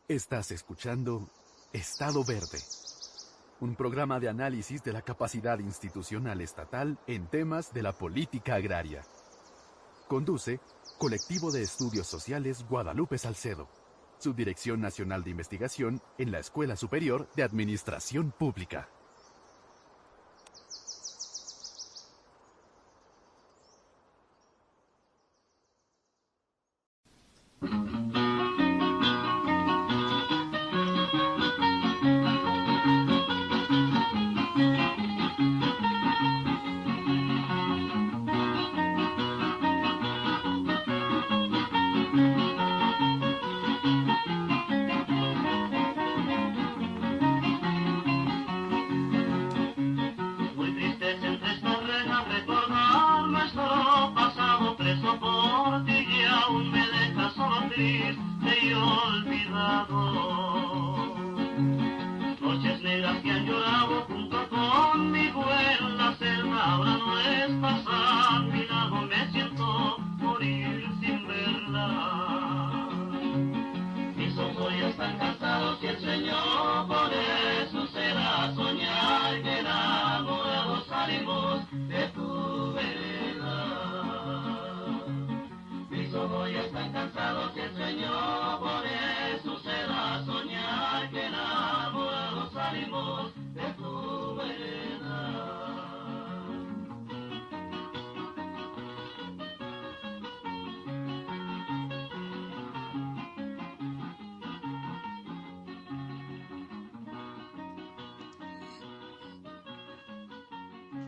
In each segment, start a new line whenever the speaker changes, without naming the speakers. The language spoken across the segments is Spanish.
Estás escuchando Estado Verde, un programa de análisis de la capacidad institucional estatal en temas de la política agraria. Conduce Colectivo de Estudios Sociales Guadalupe Salcedo, Subdirección Nacional de Investigación en la Escuela Superior de Administración Pública.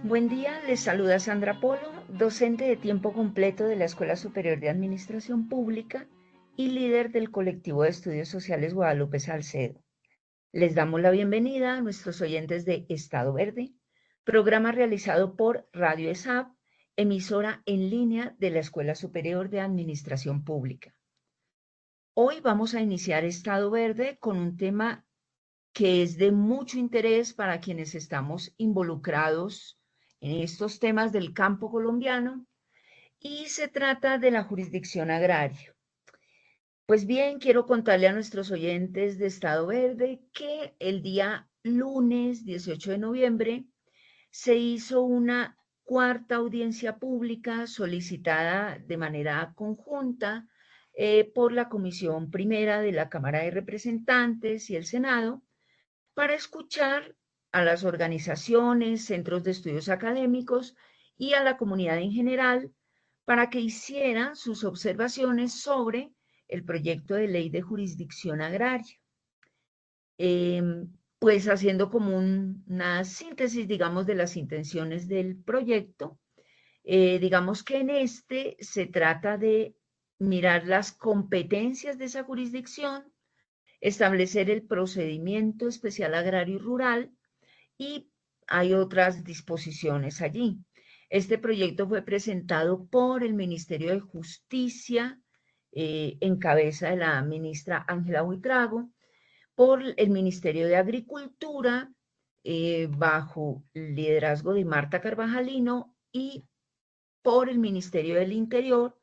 Buen día, les saluda Sandra Polo, docente de tiempo completo de la Escuela Superior de Administración Pública y líder del colectivo de estudios sociales Guadalupe Salcedo. Les damos la bienvenida a nuestros oyentes de Estado Verde, programa realizado por Radio ESAP, emisora en línea de la Escuela Superior de Administración Pública. Hoy vamos a iniciar Estado Verde con un tema que es de mucho interés para quienes estamos involucrados en estos temas del campo colombiano, y se trata de la jurisdicción agraria. Pues bien, quiero contarle a nuestros oyentes de Estado Verde que el día lunes 18 de noviembre se hizo una cuarta audiencia pública solicitada de manera conjunta por la Comisión Primera de la Cámara de Representantes y el Senado para escuchar a las organizaciones, centros de estudios académicos y a la comunidad en general para que hicieran sus observaciones sobre el proyecto de ley de jurisdicción agraria. Pues haciendo como una síntesis, digamos, de las intenciones del proyecto, digamos que en este se trata de mirar las competencias de esa jurisdicción, establecer el procedimiento especial agrario y rural, y hay otras disposiciones allí. Este proyecto fue presentado por el Ministerio de Justicia, en cabeza de la ministra Ángela Buitrago, por el Ministerio de Agricultura, bajo el liderazgo de Marta Carvajalino, y por el Ministerio del Interior,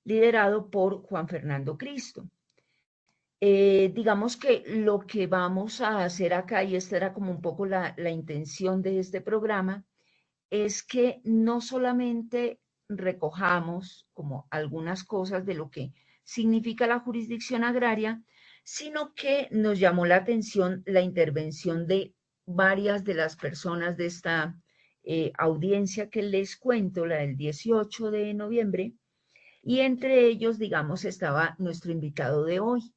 liderado por Juan Fernando Cristo. Digamos que lo que vamos a hacer acá, y esta era como un poco la intención de este programa, es que no solamente recojamos como algunas cosas de lo que significa la jurisdicción agraria, sino que nos llamó la atención la intervención de varias de las personas de esta audiencia que les cuento, la del 18 de noviembre, y entre ellos, digamos, estaba nuestro invitado de hoy,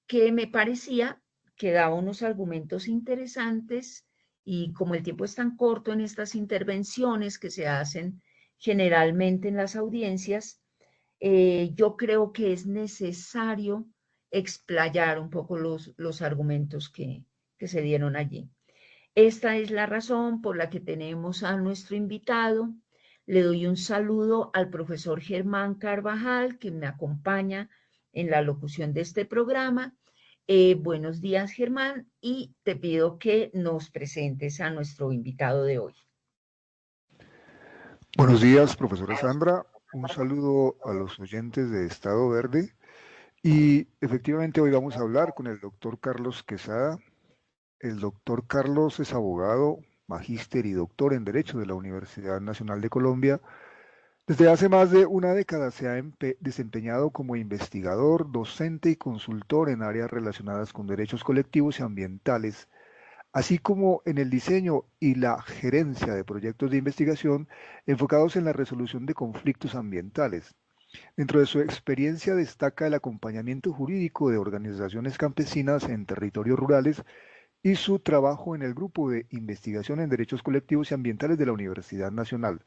que me parecía que daba unos argumentos interesantes, y como el tiempo es tan corto en estas intervenciones que se hacen generalmente en las audiencias, yo creo que es necesario explayar un poco los argumentos que se dieron allí. Esta es la razón por la que tenemos a nuestro invitado. Le doy un saludo al profesor Germán Carvajal, que me acompaña en la locución de este programa. Buenos días, Germán, y te pido que nos presentes a nuestro invitado de hoy.
Buenos días, profesora Sandra. Un saludo a los oyentes de Estado Verde Y efectivamente hoy vamos a hablar con el doctor Carlos Quesada. El doctor Carlos es abogado, magíster y doctor en Derecho de la Universidad Nacional de Colombia. Desde hace más de una década se ha desempeñado como investigador, docente y consultor en áreas relacionadas con derechos colectivos y ambientales, así como en el diseño y la gerencia de proyectos de investigación enfocados en la resolución de conflictos ambientales. Dentro de su experiencia destaca el acompañamiento jurídico de organizaciones campesinas en territorios rurales y su trabajo en el Grupo de Investigación en Derechos Colectivos y Ambientales de la Universidad Nacional.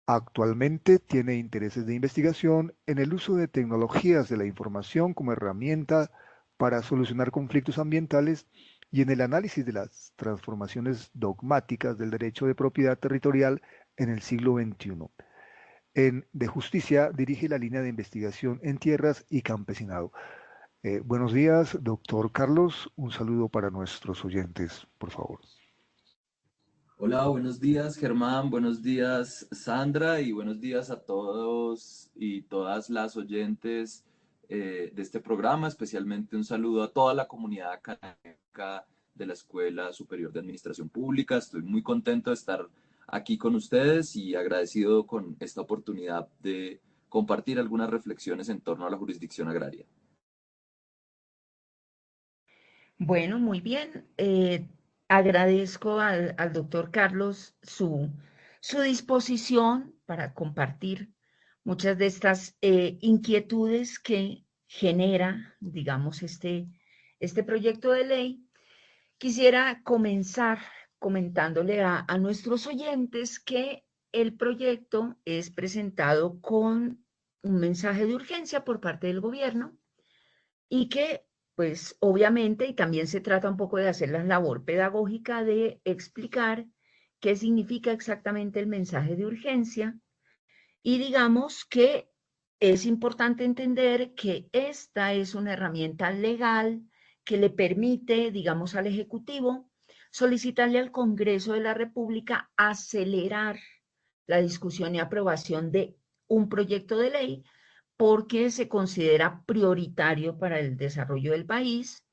Actualmente tiene intereses de investigación en el uso de tecnologías de la información como herramienta para solucionar conflictos ambientales y en el análisis de las transformaciones dogmáticas del derecho de propiedad territorial en el siglo XXI. En De Justicia dirige la línea de investigación en tierras y campesinado. Buenos días, doctor Carlos. Un saludo para nuestros oyentes, por favor.
Hola, buenos días Germán, buenos días Sandra y buenos días a todos y todas las oyentes de este programa, especialmente un saludo a toda la comunidad académica de la Escuela Superior de Administración Pública. Estoy muy contento de estar aquí con ustedes y agradecido con esta oportunidad de compartir algunas reflexiones en torno a la jurisdicción agraria.
Bueno, muy bien. Agradezco al doctor Carlos su disposición para compartir muchas de estas inquietudes que genera, digamos, este proyecto de ley. Quisiera comenzar comentándole a nuestros oyentes que el proyecto es presentado con un mensaje de urgencia por parte del gobierno y que, pues, obviamente, y también se trata un poco de hacer la labor pedagógica de explicar qué significa exactamente el mensaje de urgencia y digamos que es importante entender que esta es una herramienta legal que le permite, digamos, al Ejecutivo solicitarle al Congreso de la República acelerar la discusión y aprobación de un proyecto de ley porque se considera prioritario para el desarrollo del país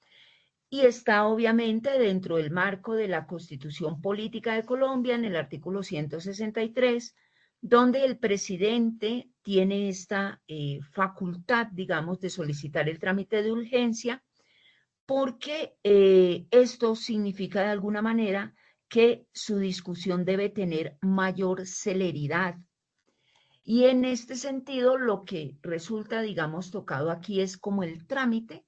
y está obviamente dentro del marco de la Constitución Política de Colombia en el artículo 163, donde el presidente tiene esta facultad, digamos, de solicitar el trámite de urgencia, porque esto significa de alguna manera que su discusión debe tener mayor celeridad. Y en este sentido, lo que resulta, digamos, tocado aquí es como el trámite.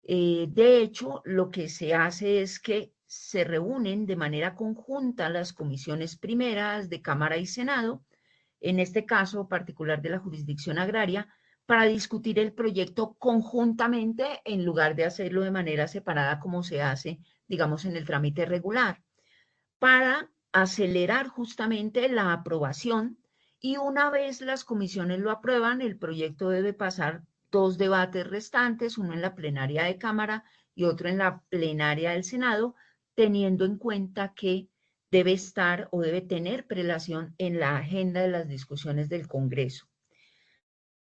De hecho, lo que se hace es que se reúnen de manera conjunta las comisiones primeras de Cámara y Senado, en este caso particular de la jurisdicción agraria, para discutir el proyecto conjuntamente en lugar de hacerlo de manera separada como se hace, digamos, en el trámite regular, para acelerar justamente la aprobación y una vez las comisiones lo aprueban, el proyecto debe pasar dos debates restantes, uno en la plenaria de Cámara y otro en la plenaria del Senado, teniendo en cuenta que debe estar o debe tener prelación en la agenda de las discusiones del Congreso.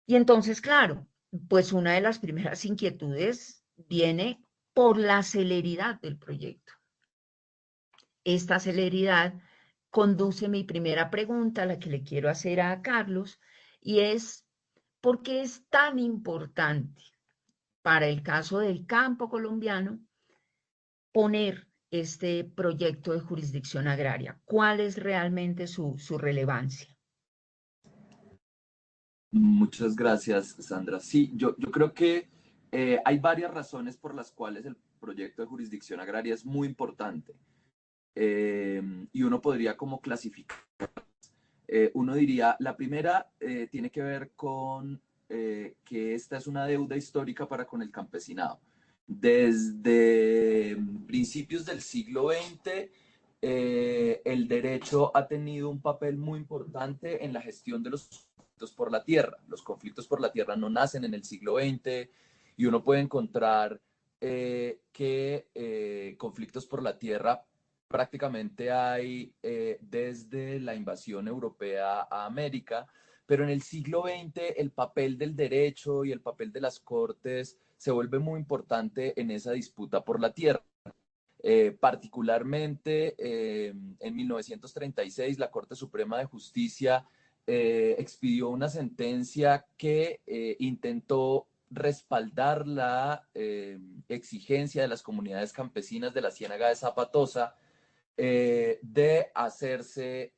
Y entonces, claro, pues una de las primeras inquietudes viene por la celeridad del proyecto. Esta celeridad conduce mi primera pregunta, la que le quiero hacer a Carlos, y es, ¿por qué es tan importante para el caso del campo colombiano poner este proyecto de jurisdicción agraria? ¿Cuál es realmente su relevancia?
Muchas gracias, Sandra. Sí, yo creo que hay varias razones por las cuales el proyecto de jurisdicción agraria es muy importante. Y uno podría como clasificar. Uno diría, la primera tiene que ver con que esta es una deuda histórica para con el campesinado. Desde principios del siglo XX, el derecho ha tenido un papel muy importante en la gestión de los conflictos por la tierra. Los conflictos por la tierra no nacen en el siglo XX y uno puede encontrar que conflictos por la tierra prácticamente hay desde la invasión europea a América, pero en el siglo XX el papel del derecho y el papel de las cortes se vuelve muy importante en esa disputa por la tierra. Particularmente en 1936 la Corte Suprema de Justicia expidió una sentencia que intentó respaldar la exigencia de las comunidades campesinas de la Ciénaga de Zapatosa de hacerse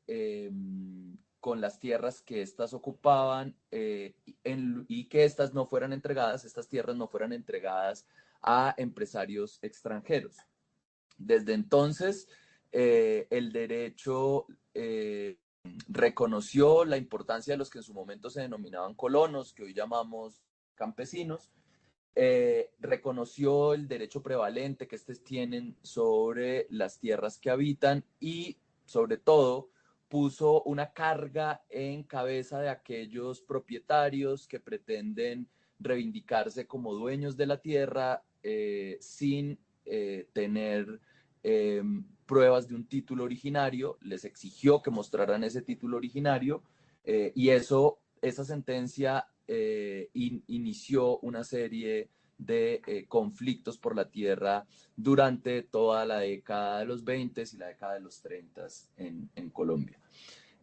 con las tierras que éstas ocupaban y que estas no fueran entregadas, estas tierras no fueran entregadas a empresarios extranjeros. Desde entonces, el derecho reconoció la importancia de los que en su momento se denominaban colonos, que hoy llamamos campesinos, reconoció el derecho prevalente que estos tienen sobre las tierras que habitan y, sobre todo, puso una carga en cabeza de aquellos propietarios que pretenden reivindicarse como dueños de la tierra sin tener pruebas de un título originario. Les exigió que mostraran ese título originario y esa sentencia inició una serie de conflictos por la tierra durante toda la década de los 20 y la década de los 30 en Colombia.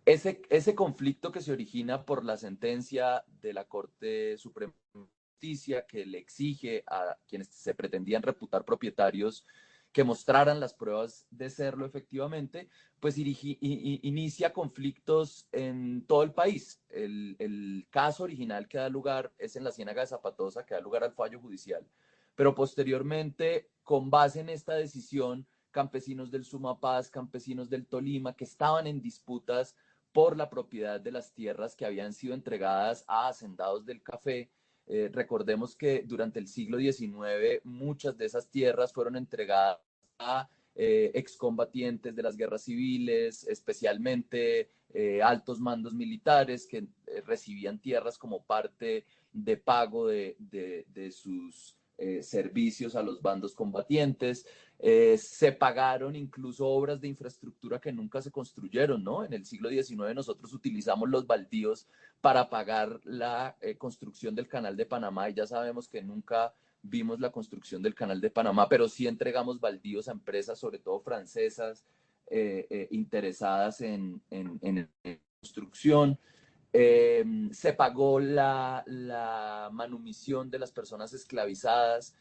Ese conflicto que se origina por la sentencia de la Corte Suprema de Justicia que le exige a quienes se pretendían reputar propietarios que mostraran las pruebas de serlo efectivamente, pues inicia conflictos en todo el país. El caso original que da lugar es en la Ciénaga de Zapatosa, que da lugar al fallo judicial, pero posteriormente, con base en esta decisión, campesinos del Sumapaz, campesinos del Tolima, que estaban en disputas por la propiedad de las tierras que habían sido entregadas a hacendados del café. Recordemos que durante el siglo XIX muchas de esas tierras fueron entregadas a excombatientes de las guerras civiles, especialmente altos mandos militares que recibían tierras como parte de pago de sus servicios a los bandos combatientes. Se pagaron incluso obras de infraestructura que nunca se construyeron, ¿no? En el siglo XIX nosotros utilizamos los baldíos para pagar la construcción del Canal de Panamá y ya sabemos que nunca vimos la construcción del Canal de Panamá, pero sí entregamos baldíos a empresas, sobre todo francesas, interesadas en construcción. Se pagó la manumisión de las personas esclavizadas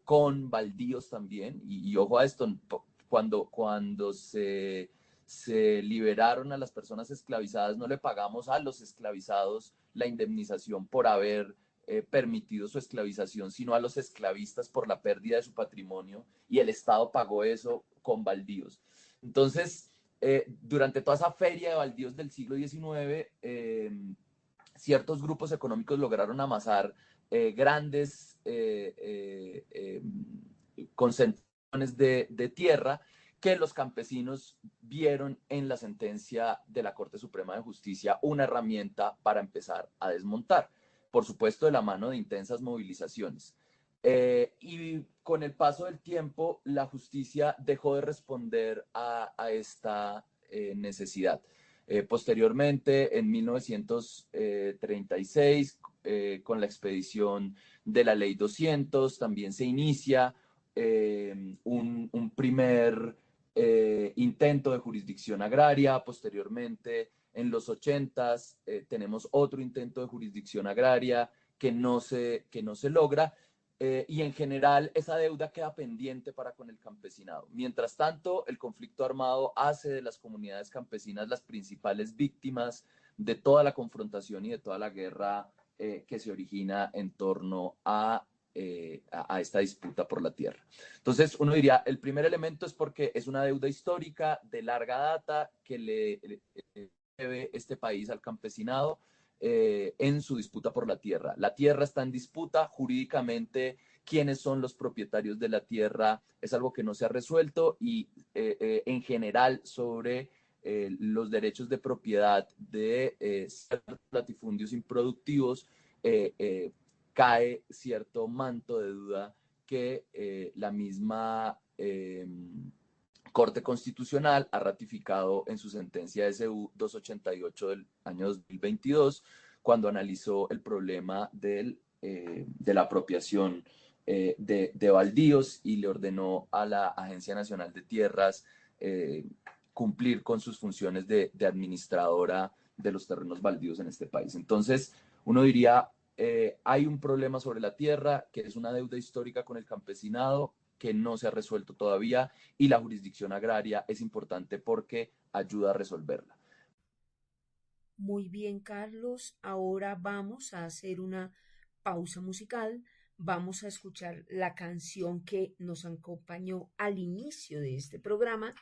con baldíos también. Y ojo a esto, cuando se liberaron a las personas esclavizadas, no le pagamos a los esclavizados la indemnización por haber permitido su esclavización, sino a los esclavistas por la pérdida de su patrimonio, y el Estado pagó eso con baldíos. Entonces, durante toda esa feria de baldíos del siglo XIX, ciertos grupos económicos lograron amasar grandes concentraciones de tierra que los campesinos vieron en la sentencia de la Corte Suprema de Justicia una herramienta para empezar a desmontar, por supuesto de la mano de intensas movilizaciones. Y con el paso del tiempo, la justicia dejó de responder a esta necesidad. Posteriormente, en 1936, con la expedición de la Ley 200, también se inicia un primer intento de jurisdicción agraria. Posteriormente, en los 80s, tenemos otro intento de jurisdicción agraria que no se logra. Y en general esa deuda queda pendiente para con el campesinado. Mientras tanto, el conflicto armado hace de las comunidades campesinas las principales víctimas de toda la confrontación y de toda la guerra que se origina en torno a esta disputa por la tierra. Entonces, uno diría, el primer elemento es porque es una deuda histórica de larga data que le debe este país al campesinado en su disputa por la tierra. La tierra está en disputa jurídicamente. ¿Quiénes son los propietarios de la tierra? Es algo que no se ha resuelto y en general sobre los derechos de propiedad de ciertos latifundios improductivos cae cierto manto de duda que la misma Corte Constitucional ha ratificado en su sentencia SU 288 del año 2022, cuando analizó el problema de la apropiación de baldíos y le ordenó a la Agencia Nacional de Tierras cumplir con sus funciones de administradora de los terrenos baldíos en este país. Entonces, uno diría, hay un problema sobre la tierra, que es una deuda histórica con el campesinado, que no se ha resuelto todavía, y la jurisdicción agraria es importante porque ayuda a resolverla.
Muy bien, Carlos. Ahora vamos a hacer una pausa musical. Vamos a escuchar la canción que nos acompañó al inicio de este programa,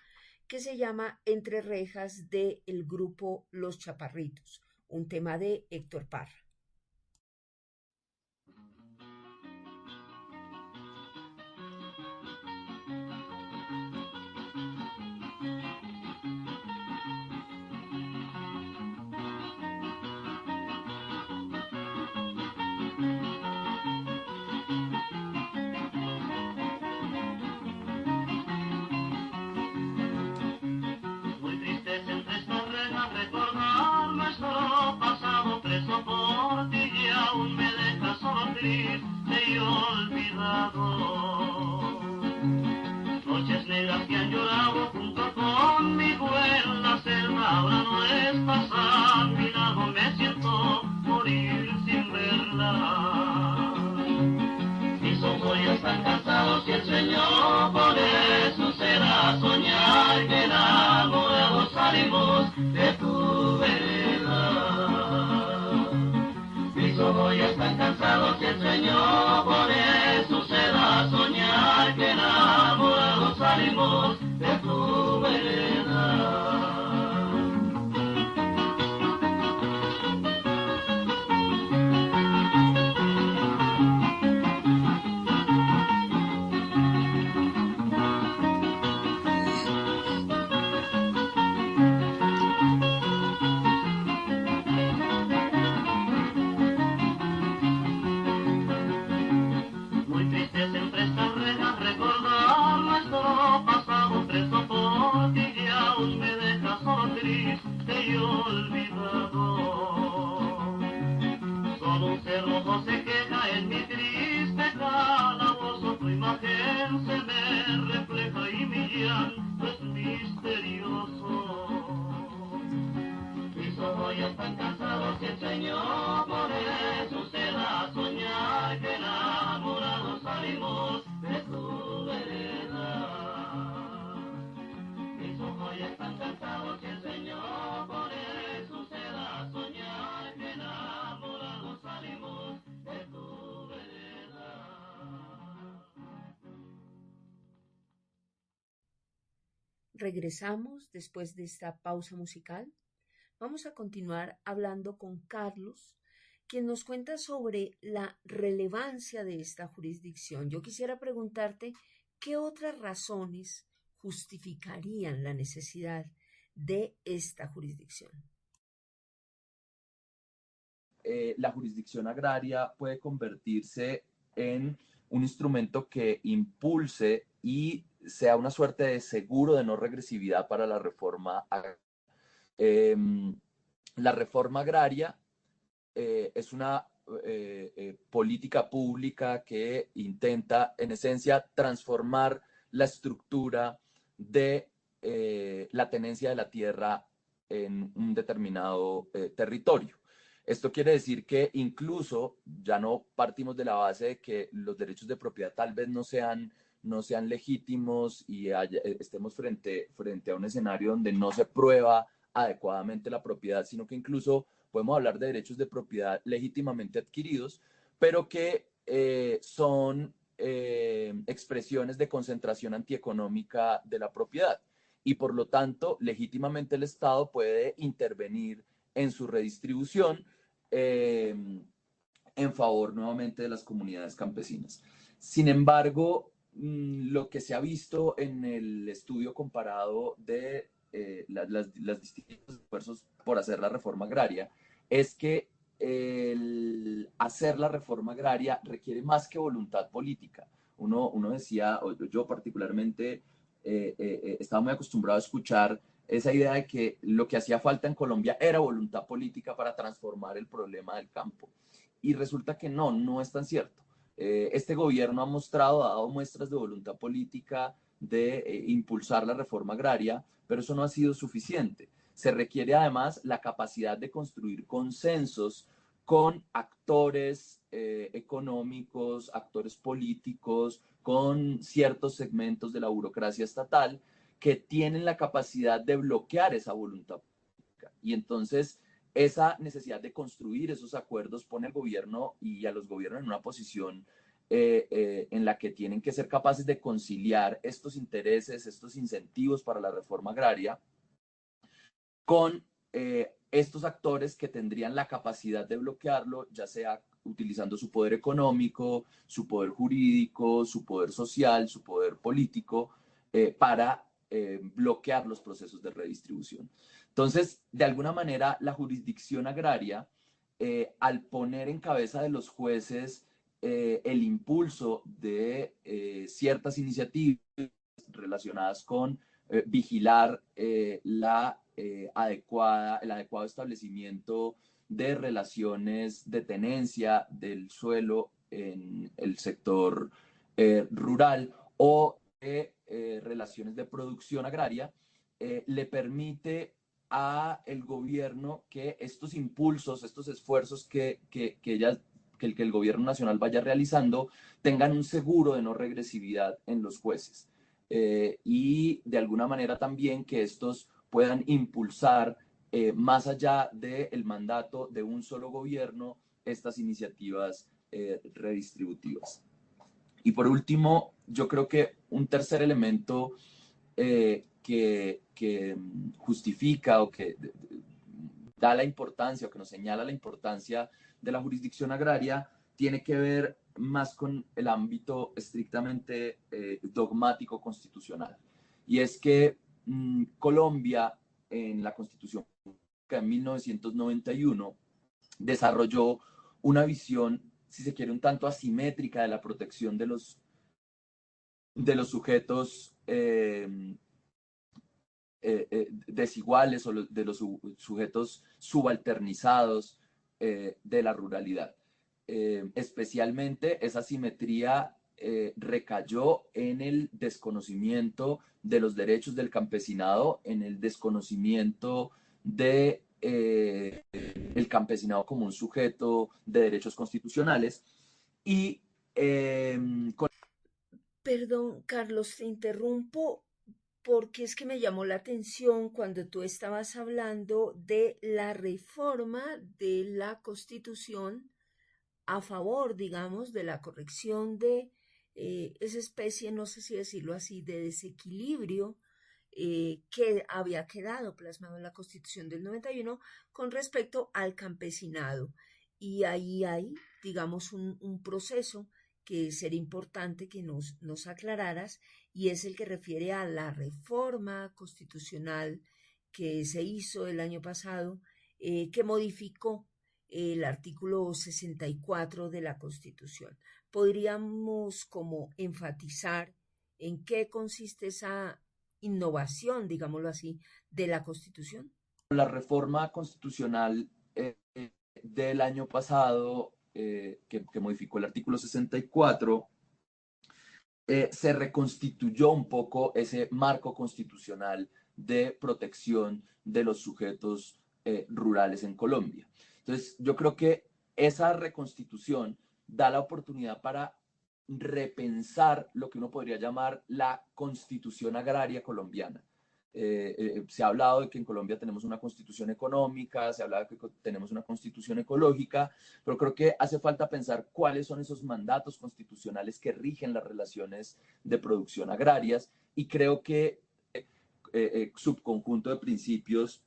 que se llama Entre Rejas del grupo Los Chaparritos, un tema de Héctor Parra.
Triste y olvidado, noches negras que han llorado junto conmigo en la selva, ahora no estás a mi lado, me siento morir sin verla. Mis ojos ya están cansados y el sueño por eso será soñar que enamorados salimos de tu vereda. Mis ojos ya están cansados y el sueño por eso será soñar que enamorados salimos de tu vereda. Triste y olvidado, solo un cerrojo se queja en mi triste calabozo, tu imagen se me refleja y mi llanto es misterioso. Mis ojos ya están cansados y el sueño por eso será soñar que enamorados salimos de tu vereda. Mis ojos ya están cansados y el sueño por eso será soñar que enamorados salimos de tu vereda.
Regresamos después de esta pausa musical. Vamos a continuar hablando con Carlos, quien nos cuenta sobre la relevancia de esta jurisdicción. Yo quisiera preguntarte, ¿qué otras razones justificarían la necesidad de esta jurisdicción?
La jurisdicción agraria puede convertirse en un instrumento que impulse y sea una suerte de seguro de no regresividad para la reforma agraria. La reforma agraria es una política pública que intenta, en esencia, transformar la estructura de la tenencia de la tierra en un determinado territorio. Esto quiere decir que incluso ya no partimos de la base de que los derechos de propiedad tal vez no sean legítimos y estemos frente a un escenario donde no se prueba adecuadamente la propiedad, sino que incluso podemos hablar de derechos de propiedad legítimamente adquiridos, pero que son expresiones de concentración antieconómica de la propiedad. Y por lo tanto, legítimamente el Estado puede intervenir en su redistribución en favor nuevamente de las comunidades campesinas. Sin embargo, lo que se ha visto en el estudio comparado de las distintos esfuerzos por hacer la reforma agraria es que el hacer la reforma agraria requiere más que voluntad política. Uno decía, o yo particularmente estaba muy acostumbrado a escuchar esa idea de que lo que hacía falta en Colombia era voluntad política para transformar el problema del campo. Y resulta que no es tan cierto. Este gobierno ha dado muestras de voluntad política de impulsar la reforma agraria, pero eso no ha sido suficiente. Se requiere además la capacidad de construir consensos con actores económicos, actores políticos, con ciertos segmentos de la burocracia estatal que tienen la capacidad de bloquear esa voluntad política. Y entonces esa necesidad de construir esos acuerdos pone al gobierno y a los gobiernos en una posición en la que tienen que ser capaces de conciliar estos intereses, estos incentivos para la reforma agraria con estos actores que tendrían la capacidad de bloquearlo, ya sea utilizando su poder económico, su poder jurídico, su poder social, su poder político, para bloquear los procesos de redistribución. Entonces, de alguna manera, la jurisdicción agraria, al poner en cabeza de los jueces el impulso de ciertas iniciativas relacionadas con vigilar el adecuado establecimiento de relaciones de tenencia del suelo en el sector rural o de relaciones de producción agraria, le permite a el gobierno que estos impulsos, estos esfuerzos que el gobierno nacional vaya realizando tengan un seguro de no regresividad en los jueces. Y de alguna manera también que estos puedan impulsar más allá del mandato de un solo gobierno estas iniciativas redistributivas. Y por último, yo creo que un tercer elemento que justifica o que da la importancia o que nos señala la importancia de la jurisdicción agraria tiene que ver más con el ámbito estrictamente dogmático constitucional. Y es que Colombia, en la Constitución de 1991, desarrolló una visión, si se quiere, un tanto asimétrica de la protección de los sujetos desiguales o de los sujetos subalternizados de la ruralidad. Especialmente esa simetría recayó en el desconocimiento de los derechos del campesinado, en el desconocimiento de el campesinado como un sujeto de derechos constitucionales y
Perdón, Carlos, te interrumpo porque es que me llamó la atención cuando tú estabas hablando de la reforma de la Constitución a favor, digamos, de la corrección de esa especie, no sé si decirlo así, de desequilibrio que había quedado plasmado en la Constitución del 91 con respecto al campesinado. Y ahí hay, digamos, un proceso que sería importante que nos aclararas, y es el que refiere a la reforma constitucional que se hizo el año pasado, que modificó el artículo 64 de la Constitución. ¿Podríamos como enfatizar en qué consiste esa innovación, digámoslo así, de la Constitución?
La reforma constitucional del año pasado, que modificó el artículo 64, se reconstituyó un poco ese marco constitucional de protección de los sujetos rurales en Colombia. Entonces, yo creo que esa reconstitución da la oportunidad para repensar lo que uno podría llamar la constitución agraria colombiana. Se ha hablado de que en Colombia tenemos una constitución económica, se ha hablado de que tenemos una constitución ecológica, pero creo que hace falta pensar cuáles son esos mandatos constitucionales que rigen las relaciones de producción agrarias, y creo que subconjunto de principios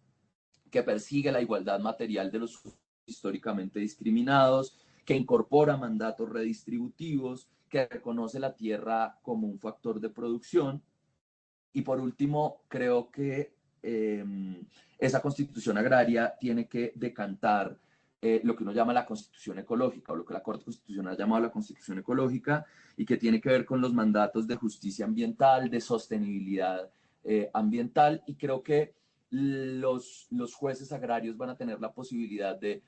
que persigue la igualdad material de los históricamente discriminados, que incorpora mandatos redistributivos, que reconoce la tierra como un factor de producción. Y por último, creo que esa constitución agraria tiene que decantar lo que uno llama la Constitución Ecológica, o lo que la Corte Constitucional ha llamado la Constitución Ecológica, y que tiene que ver con los mandatos de justicia ambiental, de sostenibilidad ambiental, y creo que los jueces agrarios van a tener la posibilidad de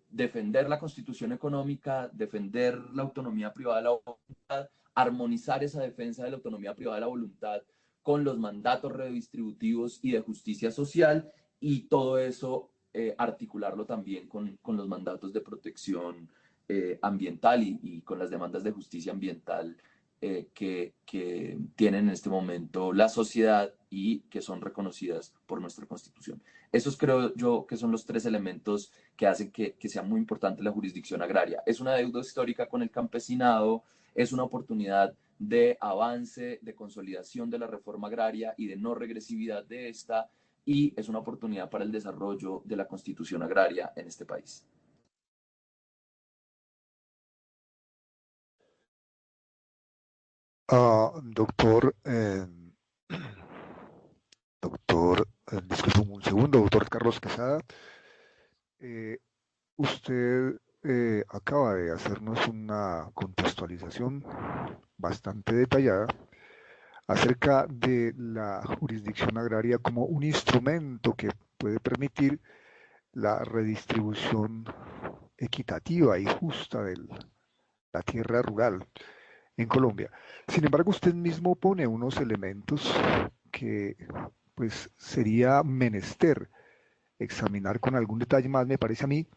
defender la Constitución Económica, defender la autonomía privada de la voluntad, armonizar esa defensa de la autonomía privada de la voluntad con los mandatos redistributivos y de justicia social, y todo eso articularlo también con los mandatos de protección ambiental y con las demandas de justicia ambiental que tienen en este momento la sociedad y que son reconocidas por nuestra Constitución. Esos creo yo que son los tres elementos que hacen que sea muy importante la jurisdicción agraria. Es una deuda histórica con el campesinado, es una oportunidad de avance, de consolidación de la reforma agraria y de no regresividad de esta, y es una oportunidad para el desarrollo de la constitución agraria en este país.
Doctor, disculpe un segundo, doctor Carlos Quesada, eh, usted acaba de hacernos una contextualización bastante detallada acerca de la jurisdicción agraria como un instrumento que puede permitir la redistribución equitativa y justa de la tierra rural en Colombia. Sin embargo, usted mismo pone unos elementos que pues sería menester examinar con algún detalle más, me parece a mí,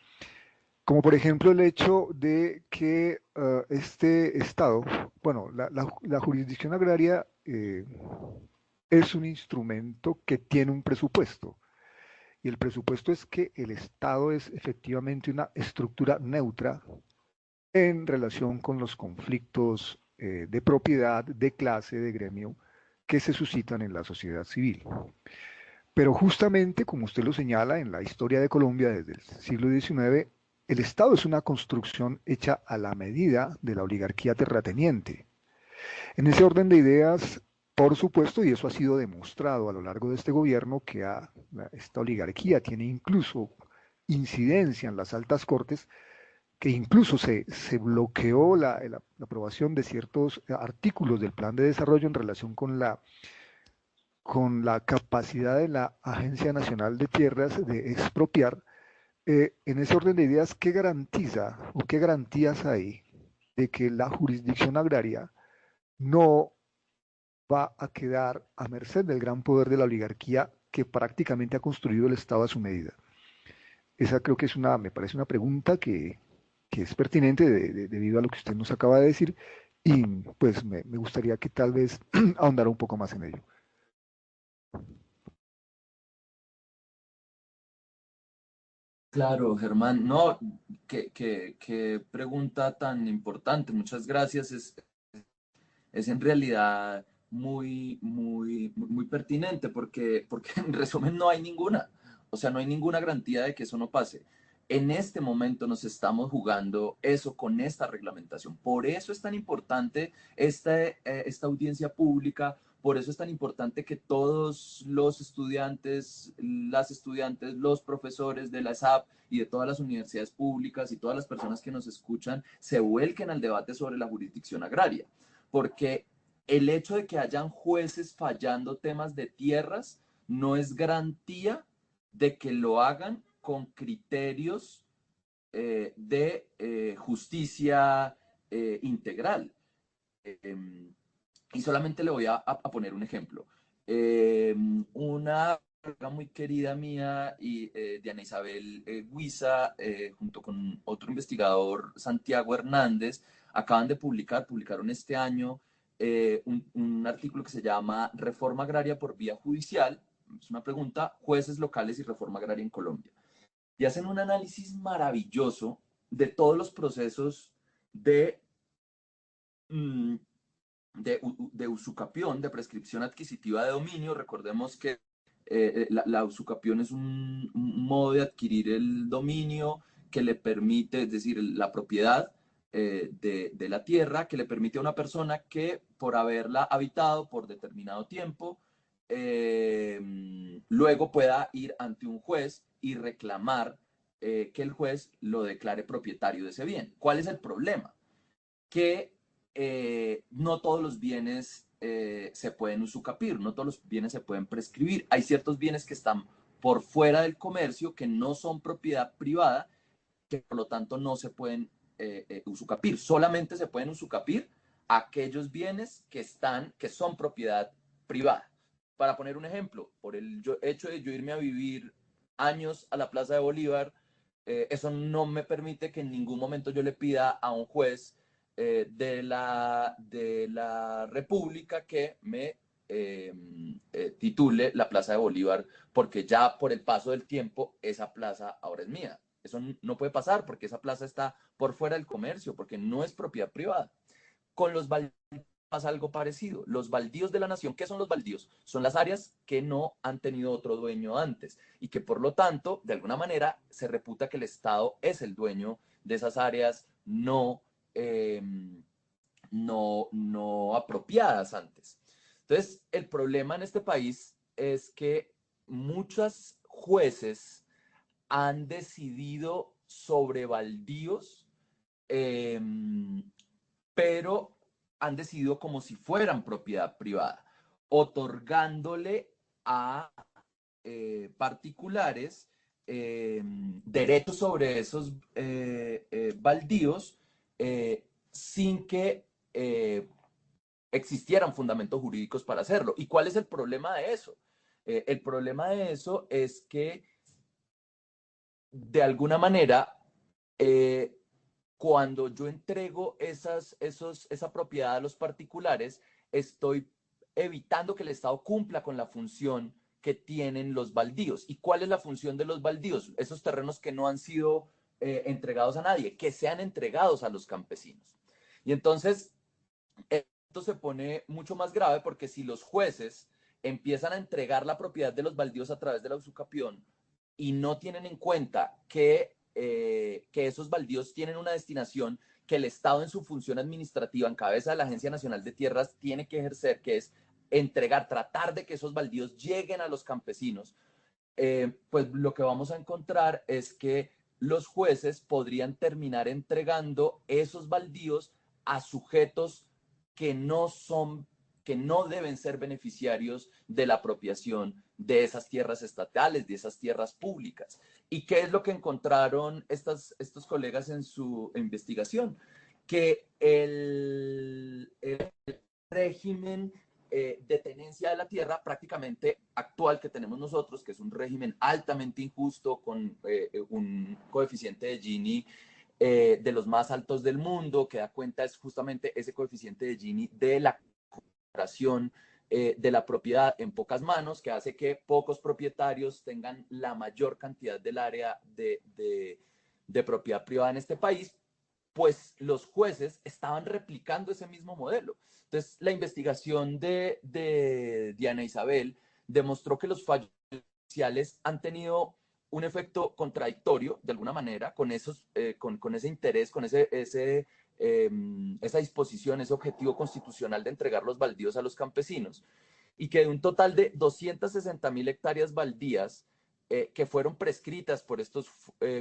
como por ejemplo el hecho de que este Estado, bueno, la jurisdicción agraria es un instrumento que tiene un presupuesto. Y el presupuesto es que el Estado es efectivamente una estructura neutra en relación con los conflictos de propiedad, de clase, de gremio que se suscitan en la sociedad civil. Pero justamente, como usted lo señala, en la historia de Colombia desde el siglo XIX, el Estado es una construcción hecha a la medida de la oligarquía terrateniente. En ese orden de ideas, por supuesto, y eso ha sido demostrado a lo largo de este gobierno, que esta oligarquía tiene incluso incidencia en las altas cortes, que incluso se bloqueó la aprobación de ciertos artículos del plan de desarrollo en relación con la capacidad de la Agencia Nacional de Tierras de expropiar. En ese orden de ideas, ¿qué garantiza o qué garantías hay de que la jurisdicción agraria no va a quedar a merced del gran poder de la oligarquía que prácticamente ha construido el Estado a su medida? Esa creo que me parece una pregunta que es pertinente debido a lo que usted nos acaba de decir, y pues me gustaría que tal vez ahondara un poco más en ello.
Claro, Germán, no, qué pregunta tan importante, muchas gracias, es en realidad muy pertinente porque en resumen no hay ninguna, o sea, no hay ninguna garantía de que eso no pase. En este momento nos estamos jugando eso con esta reglamentación. Por eso es tan importante esta audiencia pública, por eso es tan importante que todos los estudiantes, las estudiantes, los profesores de la SAP y de todas las universidades públicas y todas las personas que nos escuchan se vuelquen al debate sobre la jurisdicción agraria, porque el hecho de que hayan jueces fallando temas de tierras no es garantía de que lo hagan con criterios de justicia integral. Eh, y solamente le voy a poner un ejemplo. Una amiga muy querida mía, Diana Isabel Guisa, junto con otro investigador, Santiago Hernández, acaban de publicaron este año un artículo que se llama Reforma Agraria por Vía Judicial. Es una pregunta, jueces locales y reforma agraria en Colombia. Y hacen un análisis maravilloso de todos los procesos de mm, de usucapión, de prescripción adquisitiva de dominio. Recordemos que la usucapión es un modo de adquirir el dominio que le permite, es decir, la propiedad de la tierra, que le permite a una persona que por haberla habitado por determinado tiempo, luego pueda ir ante un juez y reclamar que el juez lo declare propietario de ese bien. ¿Cuál es el problema? Que no todos los bienes se pueden usucapir, no todos los bienes se pueden prescribir. Hay ciertos bienes que están por fuera del comercio, que no son propiedad privada, que por lo tanto no se pueden usucapir. Solamente se pueden usucapir aquellos bienes que son propiedad privada. Para poner un ejemplo, por el hecho de yo irme a vivir años a la Plaza de Bolívar, eso no me permite que en ningún momento yo le pida a un juez de la República que me titule la Plaza de Bolívar, porque ya por el paso del tiempo esa plaza ahora es mía. Eso no puede pasar porque esa plaza está por fuera del comercio, porque no es propiedad privada. Con los baldíos pasa algo parecido. Los baldíos de la nación, ¿qué son los baldíos? Son las áreas que no han tenido otro dueño antes y que por lo tanto, de alguna manera, se reputa que el Estado es el dueño de esas áreas no apropiadas antes. Entonces, el problema en este país es que muchos jueces han decidido sobre baldíos, pero han decidido como si fueran propiedad privada, otorgándole a particulares derechos sobre esos baldíos sin que existieran fundamentos jurídicos para hacerlo. ¿Y cuál es el problema de eso? El problema de eso es que de alguna manera, cuando yo entrego esa propiedad a los particulares, estoy evitando que el Estado cumpla con la función que tienen los baldíos. ¿Y cuál es la función de los baldíos? Esos terrenos que no han sido entregados a nadie, que sean entregados a los campesinos. Y entonces, esto se pone mucho más grave porque si los jueces empiezan a entregar la propiedad de los baldíos a través de la usucapión y no tienen en cuenta que esos baldíos tienen una destinación que el Estado en su función administrativa, en cabeza de la Agencia Nacional de Tierras, tiene que ejercer, que es tratar de que esos baldíos lleguen a los campesinos, pues lo que vamos a encontrar es que los jueces podrían terminar entregando esos baldíos a sujetos que no deben ser beneficiarios de la apropiación de esas tierras estatales, de esas tierras públicas. ¿Y qué es lo que encontraron estos colegas en su investigación? Que el régimen de tenencia de la tierra prácticamente actual que tenemos nosotros, que es un régimen altamente injusto con un coeficiente de Gini de los más altos del mundo, que da cuenta es justamente ese coeficiente de Gini de la concentración de la propiedad en pocas manos, que hace que pocos propietarios tengan la mayor cantidad del área de propiedad privada en este país, pues los jueces estaban replicando ese mismo modelo. Entonces, la investigación de Diana Isabel demostró que los fallos judiciales han tenido un efecto contradictorio, de alguna manera, con ese interés, con esa disposición, ese objetivo constitucional de entregar los baldíos a los campesinos, y que de un total de 260.000 hectáreas baldías que fueron prescritas por estos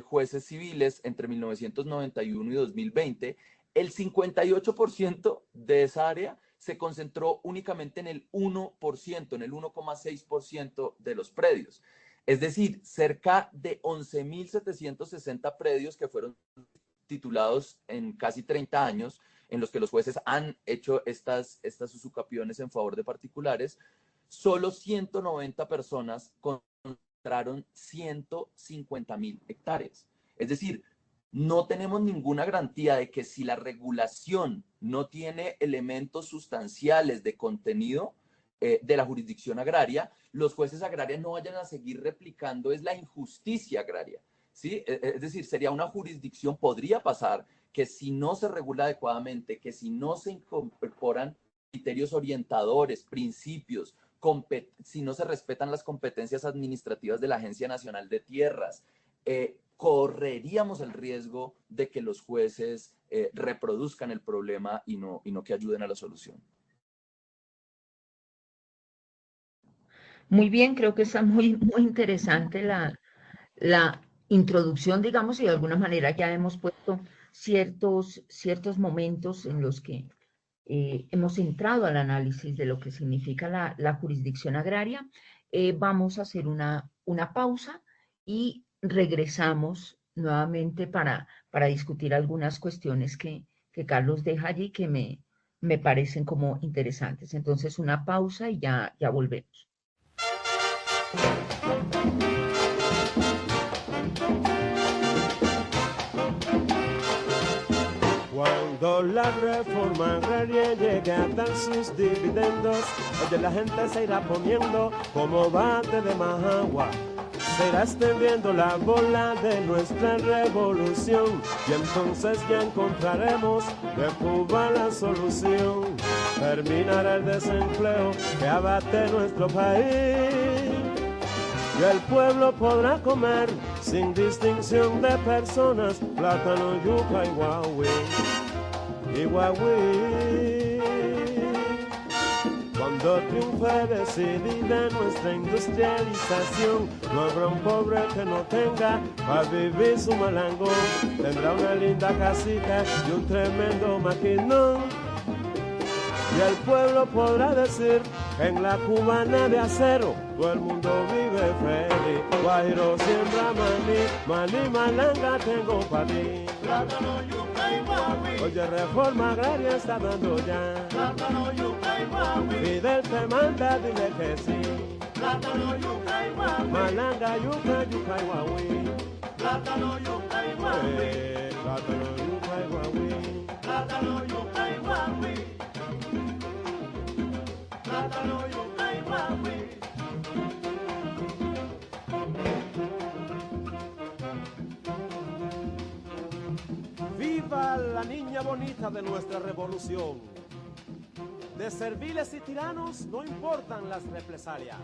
jueces civiles entre 1991 y 2020, el 58% de esa área se concentró únicamente en el 1%, en el 1,6% de los predios. Es decir, cerca de 11.760 predios que fueron titulados en casi 30 años, en los que los jueces han hecho estas usucapiones en favor de particulares, solo 190 personas concentraron 150.000 hectáreas. Es decir, no tenemos ninguna garantía de que si la regulación no tiene elementos sustanciales de contenido de la jurisdicción agraria, los jueces agrarios no vayan a seguir replicando es la injusticia agraria. ¿Sí? Es decir, sería una jurisdicción, podría pasar que si no se regula adecuadamente, que si no se incorporan criterios orientadores, principios, si no se respetan las competencias administrativas de la Agencia Nacional de Tierras, correríamos el riesgo de que los jueces reproduzcan el problema y no que ayuden a la solución.
Muy bien, creo que está muy interesante introducción, digamos, y de alguna manera ya hemos puesto ciertos momentos en los que hemos entrado al análisis de lo que significa la jurisdicción agraria. Vamos a hacer una pausa y regresamos nuevamente para discutir algunas cuestiones que Carlos deja allí que me parecen como interesantes. Entonces, una pausa y ya volvemos.
Cuando la reforma agraria llegue a dar sus dividendos, oye, la gente se irá poniendo como bate de majagua. Se irá extendiendo la bola de nuestra revolución y entonces ya encontraremos de Cuba la solución. Terminará el desempleo que abate nuestro país y el pueblo podrá comer sin distinción de personas plátano, yuca y guagüí. Cuando triunfe decidida nuestra industrialización, no habrá un pobre que no tenga para vivir su malangón. Tendrá una linda casita y un tremendo maquinón. Y el pueblo podrá decir que en la cubana de acero todo el mundo vive feliz. Guajiro siembra maní, malanga tengo para ti.
Plátano, yuca y guagüí.
Oye, reforma agraria está dando ya.
Plátano, yuca y guagüí.
Fidel te manda, dile que sí.
Plátano, yuca y guagüí.
Malanga, yuca y guagüí.
Plátano, yuca y guagüí.
Plátano, yuca y guagüí.
Plátano, yuca y guagüí. Plátano, yuca y guagüí.
¡Viva la niña bonita de nuestra revolución! De serviles y tiranos no importan las represalias,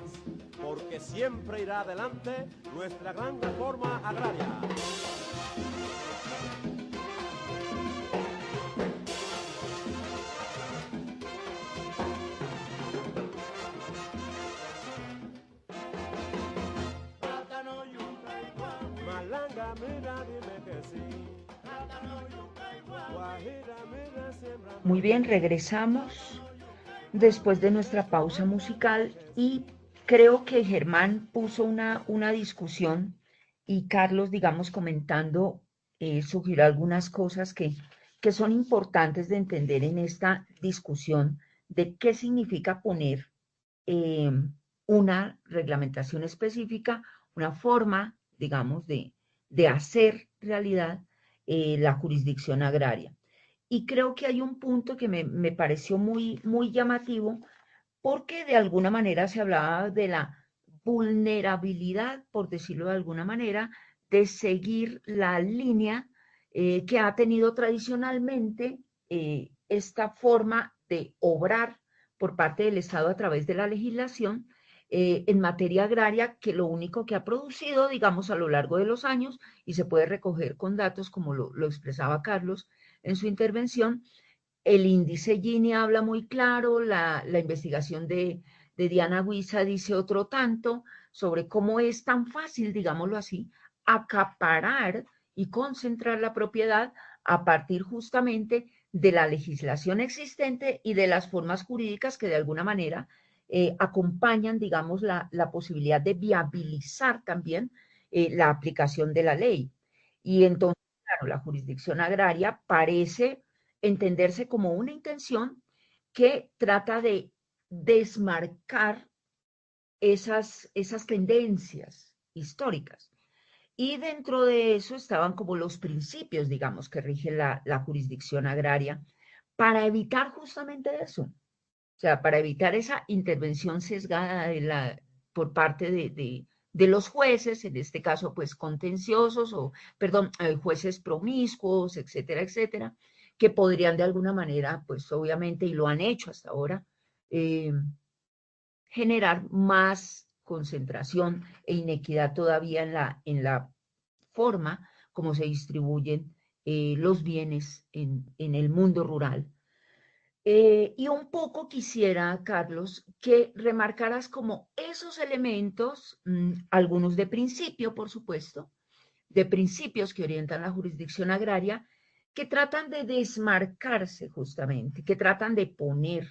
porque siempre irá adelante nuestra gran reforma agraria.
Plátano, yuca y guagüí.
Malanga, mira, dime que sí.
Plátano, yuca y guagüí.
Guajira, mira, siembra.
Muy bien, regresamos después de nuestra pausa musical y creo que Germán puso una discusión y Carlos, digamos, comentando, sugirió algunas cosas que son importantes de entender en esta discusión de qué significa poner eh, una reglamentación específica, una forma, digamos, de hacer realidad la jurisdicción agraria. Y creo que hay un punto que me pareció muy llamativo, porque de alguna manera se hablaba de la vulnerabilidad, por decirlo de alguna manera, de seguir la línea que ha tenido tradicionalmente esta forma de obrar por parte del Estado a través de la legislación en materia agraria, que lo único que ha producido, digamos, a lo largo de los años, y se puede recoger con datos como lo expresaba Carlos en su intervención, el índice Gini habla muy claro, la investigación de Diana Huiza dice otro tanto sobre cómo es tan fácil, digámoslo así, acaparar y concentrar la propiedad a partir justamente de la legislación existente y de las formas jurídicas que de alguna manera acompañan, digamos, la posibilidad de viabilizar también la aplicación de la ley. Y entonces, claro, la jurisdicción agraria parece entenderse como una intención que trata de desmarcar esas tendencias históricas. Y dentro de eso estaban como los principios, digamos, que rigen la jurisdicción agraria para evitar justamente eso. O sea, para evitar esa intervención sesgada por parte de los jueces, en este caso, pues contenciosos o, perdón, jueces promiscuos, etcétera, etcétera, que podrían de alguna manera, pues obviamente, y lo han hecho hasta ahora, generar más concentración e inequidad todavía en la forma como se distribuyen los bienes en el mundo rural. Y un poco quisiera, Carlos, que remarcaras como esos elementos, algunos de principio, por supuesto, de principios que orientan la jurisdicción agraria, que tratan de desmarcarse justamente, que tratan de poner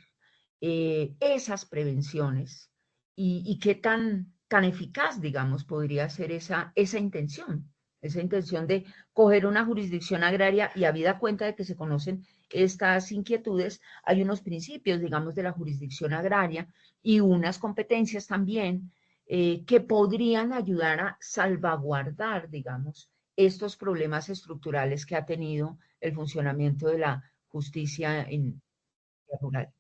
esas prevenciones y qué tan eficaz, digamos, podría ser esa intención de coger una jurisdicción agraria y habida cuenta de que se conocen estas inquietudes, hay unos principios, digamos, de la jurisdicción agraria y unas competencias también que podrían ayudar a salvaguardar, digamos, estos problemas estructurales que ha tenido el funcionamiento de la justicia en rural.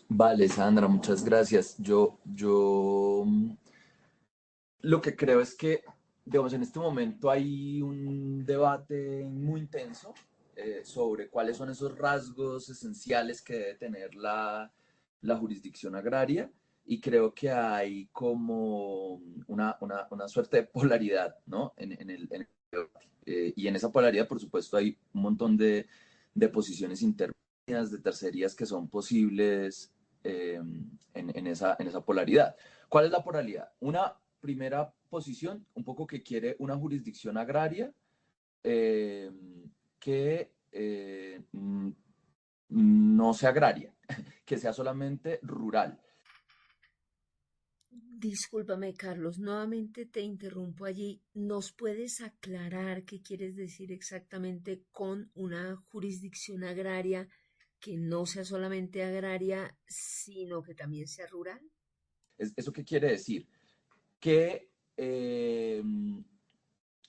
Vale, Sandra, muchas gracias. Lo que creo es que, digamos, en este momento hay un debate muy intenso sobre cuáles son esos rasgos esenciales que debe tener la jurisdicción agraria y creo que hay como una suerte de polaridad, ¿no? En el debate. Y en esa polaridad, por supuesto, hay un montón de posiciones intermedias, de tercerías que son posibles en esa polaridad. ¿Cuál es la polaridad? Una primera posición, un poco que quiere una jurisdicción agraria eh, que no sea agraria, que sea solamente rural.
Discúlpame, Carlos, nuevamente te interrumpo allí. ¿Nos puedes aclarar qué quieres decir exactamente con una jurisdicción agraria que no sea solamente agraria, sino que también sea rural?
¿Eso qué quiere decir? Que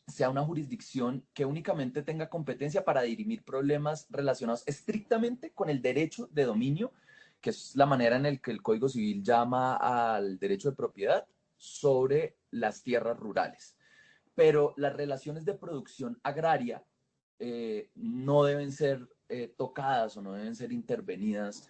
sea una jurisdicción que únicamente tenga competencia para dirimir problemas relacionados estrictamente con el derecho de dominio, que es la manera en la que el Código Civil llama al derecho de propiedad sobre las tierras rurales. Pero las relaciones de producción agraria no deben ser tocadas o no deben ser intervenidas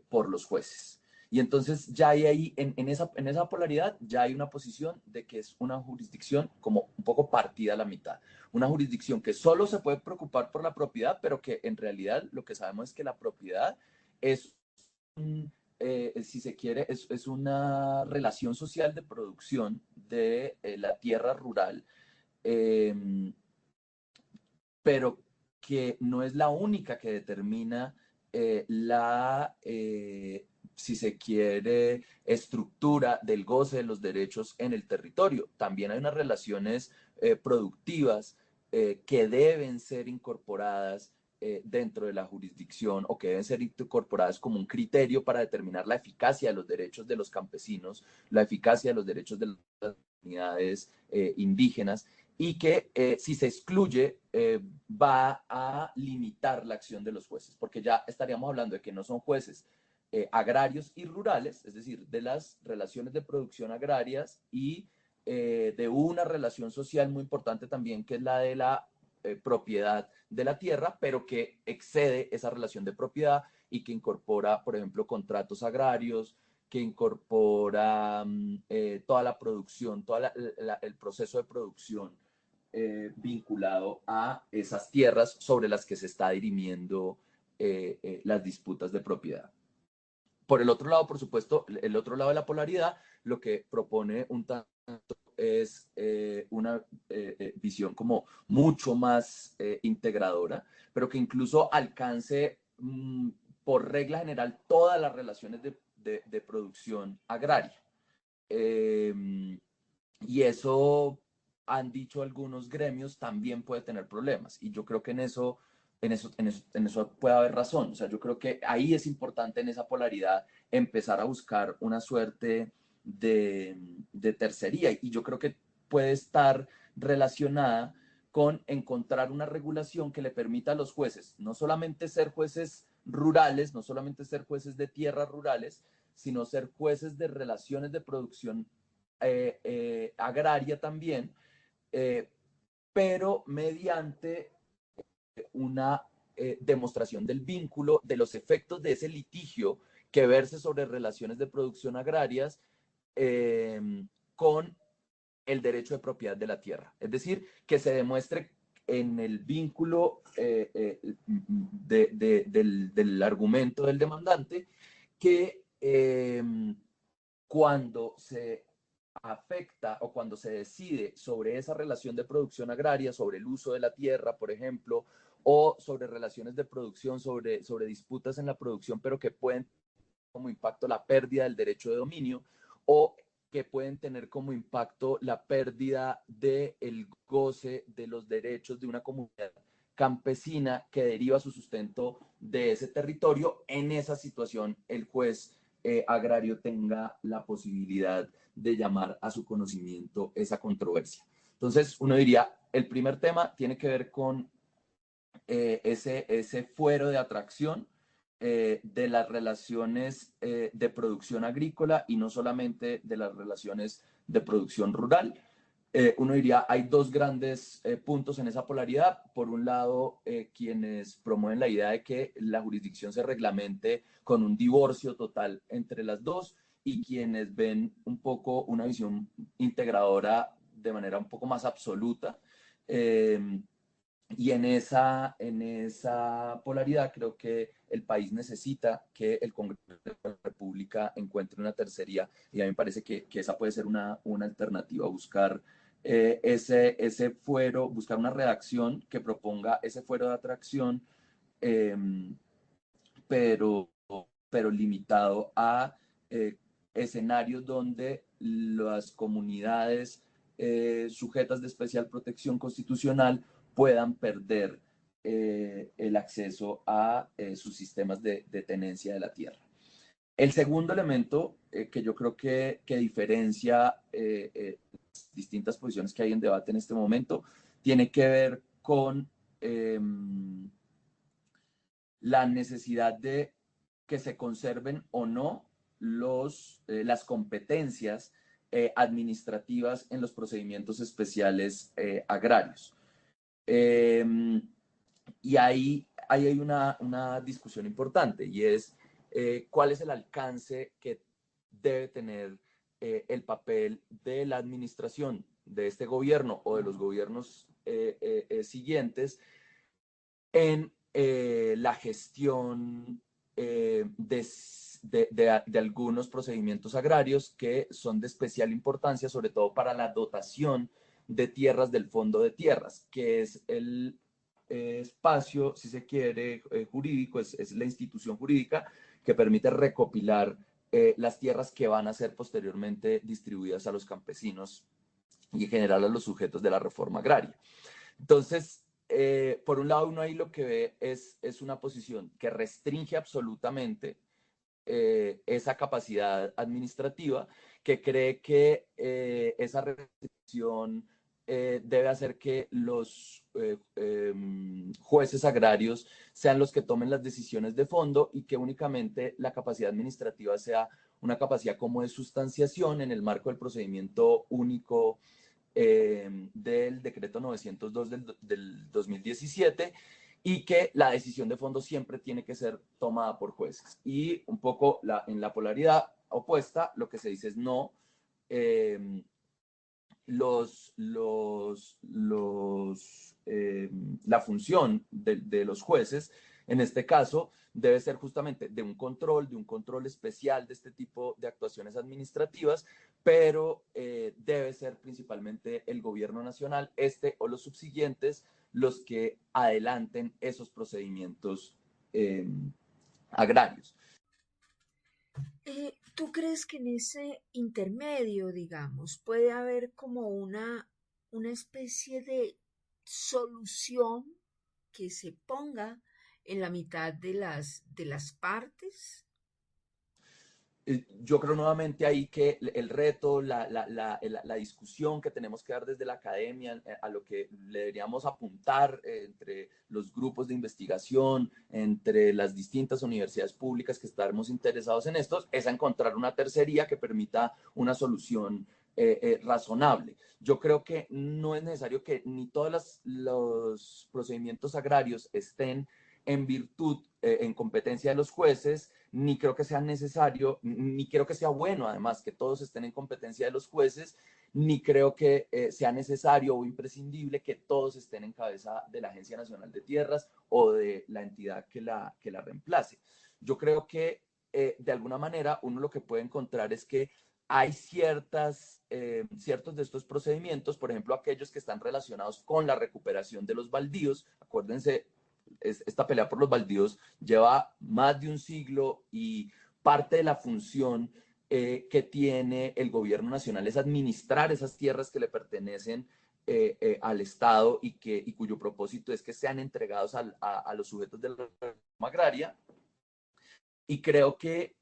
por los jueces. Y entonces ya hay ahí, en esa polaridad, ya hay una posición de que es una jurisdicción como un poco partida a la mitad. Una jurisdicción que solo se puede preocupar por la propiedad, pero que en realidad lo que sabemos es que la propiedad es, si se quiere, es una relación social de producción de la tierra rural, eh, pero que no es la única que determina si se quiere, estructura del goce de los derechos en el territorio. También hay unas relaciones productivas que deben ser incorporadas dentro de la jurisdicción o que deben ser incorporadas como un criterio para determinar la eficacia de los derechos de los campesinos, la eficacia de los derechos de las comunidades indígenas y que si se excluye va a limitar la acción de los jueces, porque ya estaríamos hablando de que no son jueces agrarios y rurales, es decir, de las relaciones de producción agrarias y de una relación social muy importante también, que es la de la propiedad de la tierra, pero que excede esa relación de propiedad y que incorpora, por ejemplo, contratos agrarios, que incorpora toda la producción, todo el proceso de producción vinculado a esas tierras sobre las que se está dirimiendo las disputas de propiedad. Por el otro lado, por supuesto, el otro lado de la polaridad, lo que propone un tanto es una visión como mucho más integradora, pero que incluso alcance por regla general todas las relaciones de producción agraria. Y eso, han dicho algunos gremios, también puede tener problemas. Y yo creo que en eso puede haber razón. O sea, yo creo que ahí es importante en esa polaridad empezar a buscar una suerte de tercería. Y yo creo que puede estar relacionada con encontrar una regulación que le permita a los jueces no solamente ser jueces rurales, no solamente ser jueces de tierras rurales, sino ser jueces de relaciones de producción agraria también, eh, pero mediante una demostración del vínculo, de los efectos de ese litigio que verse sobre relaciones de producción agrarias con el derecho de propiedad de la tierra. Es decir, que se demuestre en el vínculo del argumento del demandante que cuando se afecta o cuando se decide sobre esa relación de producción agraria, sobre el uso de la tierra, por ejemplo, o sobre relaciones de producción, sobre disputas en la producción, pero que pueden como impacto la pérdida del derecho de dominio o que pueden tener como impacto la pérdida del goce de los derechos de una comunidad campesina que deriva su sustento de ese territorio. En esa situación, el juez agrario tenga la posibilidad de llamar a su conocimiento esa controversia. Entonces, uno diría, el primer tema tiene que ver con ese fuero de atracción de las relaciones de producción agrícola y no solamente de las relaciones de producción rural. Uno diría, hay dos grandes puntos en esa polaridad. Por un lado, quienes promueven la idea de que la jurisdicción se reglamente con un divorcio total entre las dos, y quienes ven un poco una visión integradora de manera un poco más absoluta. Y en esa polaridad creo que el país necesita que el Congreso de la República encuentre una tercería, y a mí me parece que esa puede ser una alternativa, buscar ese fuero, buscar una redacción que proponga ese fuero de atracción, eh, pero, pero limitado a escenarios donde las comunidades sujetas de especial protección constitucional puedan perder el acceso a sus sistemas de tenencia de la tierra. El segundo elemento que yo creo que diferencia distintas posiciones que hay en debate en este momento tiene que ver con la necesidad de que se conserven o no las competencias administrativas en los procedimientos especiales agrarios. Y ahí hay una discusión importante, y es cuál es el alcance que debe tener el papel de la administración de este gobierno o de los gobiernos siguientes en la gestión de algunos procedimientos agrarios que son de especial importancia, sobre todo para la dotación de tierras del Fondo de Tierras, que es el espacio, si se quiere, jurídico, es la institución jurídica que permite recopilar las tierras que van a ser posteriormente distribuidas a los campesinos y en general a los sujetos de la reforma agraria. Entonces, por un lado, uno ahí lo que ve es una posición que restringe absolutamente esa capacidad administrativa, que cree que esa restricción debe hacer que los jueces agrarios sean los que tomen las decisiones de fondo, y que únicamente la capacidad administrativa sea una capacidad como de sustanciación en el marco del procedimiento único del decreto 902 del 2017, y que la decisión de fondo siempre tiene que ser tomada por jueces. Y un poco en la polaridad opuesta, lo que se dice es no, la función de los jueces, en este caso, debe ser justamente de un control especial de este tipo de actuaciones administrativas, pero debe ser principalmente el gobierno nacional, este o los subsiguientes, los que adelanten esos procedimientos agrarios.
¿Tú crees que en ese intermedio, digamos, puede haber como una especie de solución que se ponga en la mitad de las partes?
Yo creo nuevamente ahí que el reto, la discusión que tenemos que dar desde la academia, a lo que le deberíamos apuntar entre los grupos de investigación, entre las distintas universidades públicas que estamos interesados en estos, es a encontrar una tercería que permita una solución razonable. Yo creo que no es necesario que ni todos los procedimientos agrarios estén en virtud, en competencia de los jueces, ni creo que sea necesario, ni creo que sea bueno, además, que todos estén en competencia de los jueces, ni creo que sea necesario o imprescindible que todos estén en cabeza de la Agencia Nacional de Tierras o de la entidad que la reemplace. Yo creo que de alguna manera uno lo que puede encontrar es que hay ciertos de estos procedimientos, por ejemplo, aquellos que están relacionados con la recuperación de los baldíos. Acuérdense, esta pelea por los baldíos lleva más de un siglo y parte de la función que tiene el gobierno nacional es administrar esas tierras que le pertenecen al Estado y cuyo propósito es que sean entregados a los sujetos de la reforma agraria. Y creo que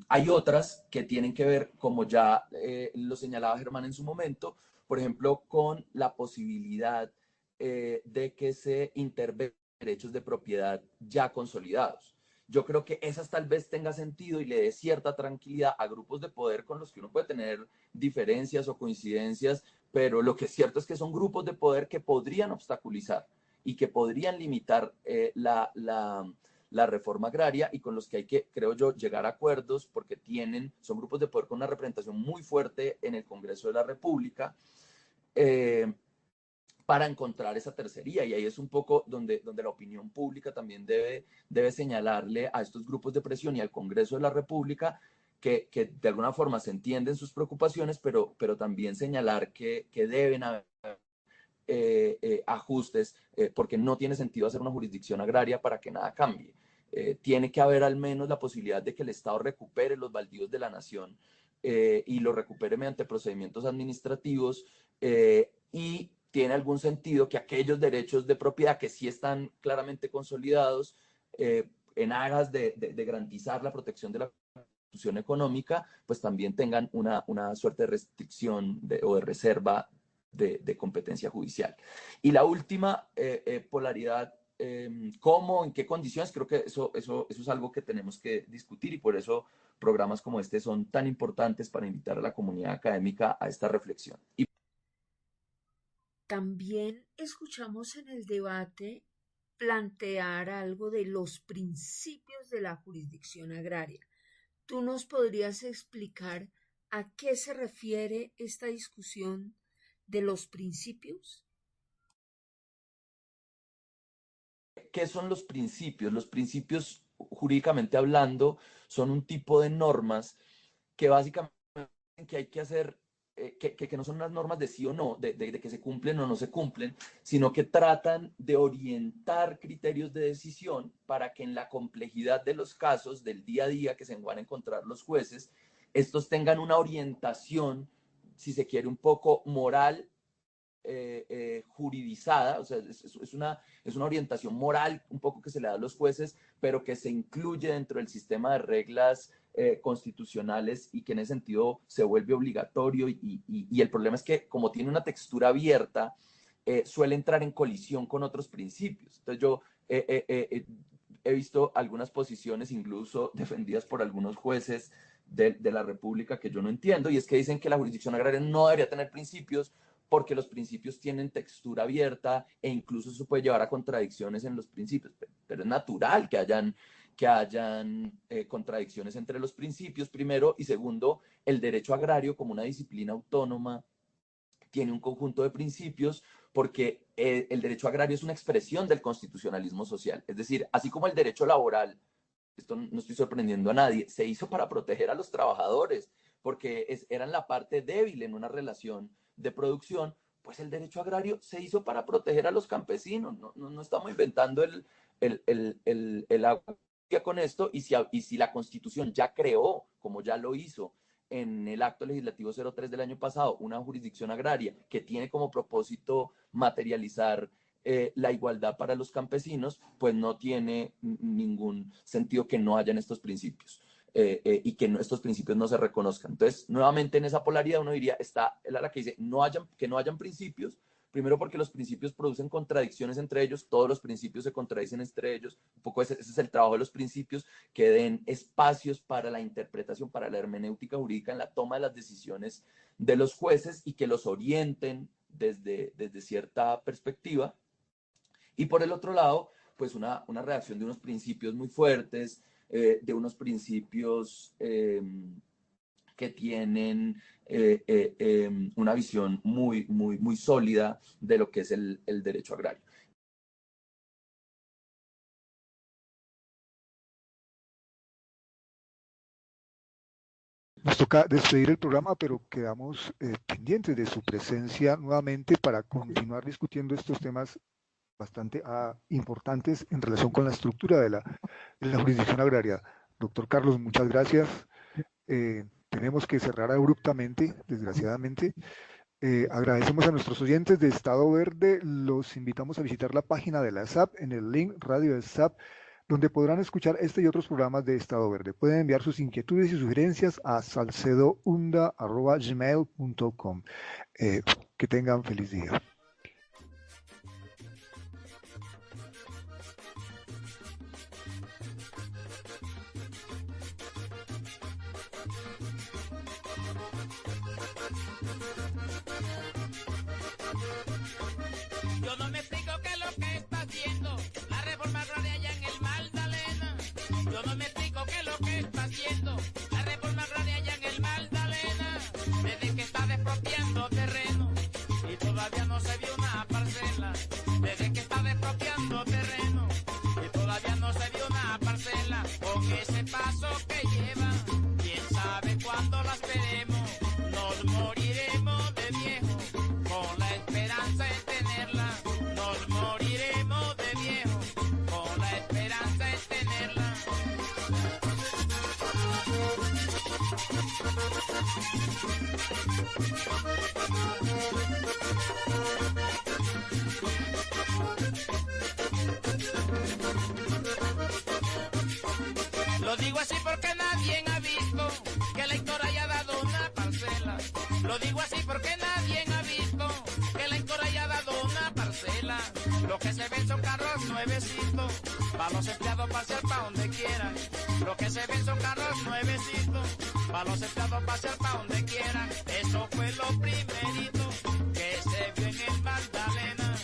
hay otras que tienen que ver, como ya lo señalaba Germán en su momento, por ejemplo, con la posibilidad de que se intervengan derechos de propiedad ya consolidados. Yo creo que esas tal vez tenga sentido y le dé cierta tranquilidad a grupos de poder con los que uno puede tener diferencias o coincidencias, pero lo que es cierto es que son grupos de poder que podrían obstaculizar y que podrían limitar la reforma agraria y con los que hay que, creo yo, llegar a acuerdos porque son grupos de poder con una representación muy fuerte en el Congreso de la República para encontrar esa tercería. Y ahí es un poco donde la opinión pública también debe señalarle a estos grupos de presión y al Congreso de la República que de alguna forma se entienden sus preocupaciones, pero también señalar que deben haber ajustes, porque no tiene sentido hacer una jurisdicción agraria para que nada cambie. Tiene que haber al menos la posibilidad de que el Estado recupere los baldíos de la nación y los recupere mediante procedimientos administrativos y tiene algún sentido que aquellos derechos de propiedad que sí están claramente consolidados en aras de garantizar la protección de la constitución económica, pues también tengan una suerte de restricción o de reserva de competencia judicial. Y la última polaridad, ¿cómo, en qué condiciones? Creo que eso es algo que tenemos que discutir y por eso programas como este son tan importantes para invitar a la comunidad académica a esta reflexión. Y
también escuchamos en el debate plantear algo de los principios de la jurisdicción agraria. ¿Tú nos podrías explicar a qué se refiere esta discusión de los principios?
¿qué son los principios? Los principios, jurídicamente hablando, son un tipo de normas que básicamente que hay que hacer, que no son unas normas de sí o no, de que se cumplen o no se cumplen, sino que tratan de orientar criterios de decisión para que en la complejidad de los casos del día a día que se van a encontrar los jueces, estos tengan una orientación, si se quiere, un poco moral juridizada, o sea, es una orientación moral un poco que se le da a los jueces, pero que se incluye dentro del sistema de reglas constitucionales y que en ese sentido se vuelve obligatorio y el problema es que como tiene una textura abierta, suele entrar en colisión con otros principios. Entonces yo he visto algunas posiciones incluso defendidas por algunos jueces de la República que yo no entiendo, y es que dicen que la jurisdicción agraria no debería tener principios porque los principios tienen textura abierta e incluso eso puede llevar a contradicciones en los principios, pero es natural que hayan contradicciones entre los principios, primero, y segundo, el derecho agrario como una disciplina autónoma tiene un conjunto de principios porque el derecho agrario es una expresión del constitucionalismo social, es decir, así como el derecho laboral, esto no estoy sorprendiendo a nadie, se hizo para proteger a los trabajadores, porque eran la parte débil en una relación de producción, pues el derecho agrario se hizo para proteger a los campesinos, no estamos inventando el agua con esto, y si la Constitución ya creó, como ya lo hizo en el acto legislativo 03 del año pasado, una jurisdicción agraria que tiene como propósito materializar la igualdad para los campesinos, pues no tiene ningún sentido que no hayan estos principios y que estos principios no se reconozcan. Entonces, nuevamente en esa polaridad uno diría, está la que dice que no hayan principios, primero porque los principios producen contradicciones entre ellos, todos los principios se contradicen entre ellos, un poco ese es el trabajo de los principios, que den espacios para la interpretación, para la hermenéutica jurídica en la toma de las decisiones de los jueces y que los orienten desde cierta perspectiva. Y por el otro lado, pues una reacción de unos principios muy fuertes, de unos principios que tienen una visión muy sólida de lo que es el derecho agrario.
Nos toca despedir el programa, pero quedamos pendientes de su presencia nuevamente para continuar discutiendo estos temas bastante importantes en relación con la estructura de la jurisdicción agraria. Doctor Carlos, muchas gracias. Tenemos que cerrar abruptamente, desgraciadamente. Agradecemos a nuestros oyentes de Estado Verde. Los invitamos a visitar la página de la SAP en el link Radio de SAP, donde podrán escuchar este y otros programas de Estado Verde. Pueden enviar sus inquietudes y sugerencias a salcedounda@gmail.com. Que tengan feliz día.
Yo no me explico qué es lo que está haciendo la reforma agraria allá en el Magdalena. Yo no me explico qué es lo que está haciendo la reforma agraria allá en el Magdalena. Desde que está despropiando terreno y todavía no se vio una parcela. Desde que está despropiando terreno y todavía no se vio una parcela. Con ese paso que lleva, quién sabe cuándo las veremos. Nos moriremos de viejo con la esperanza de tenerla. Nos moriremos de viejo con la esperanza de tenerla. Lo digo así porque nadie ha visto que la Incor haya dado una parcela. Lo digo así porque nadie ha visto que la Incor haya dado una parcela. Lo que se ven son carros nuevecitos, para los empleados pasear pa' donde quieran. Lo que se ven son carros nuevecitos, para los empleados pasear pa' donde quieran. Eso fue lo primerito que se vio en el Magdalena.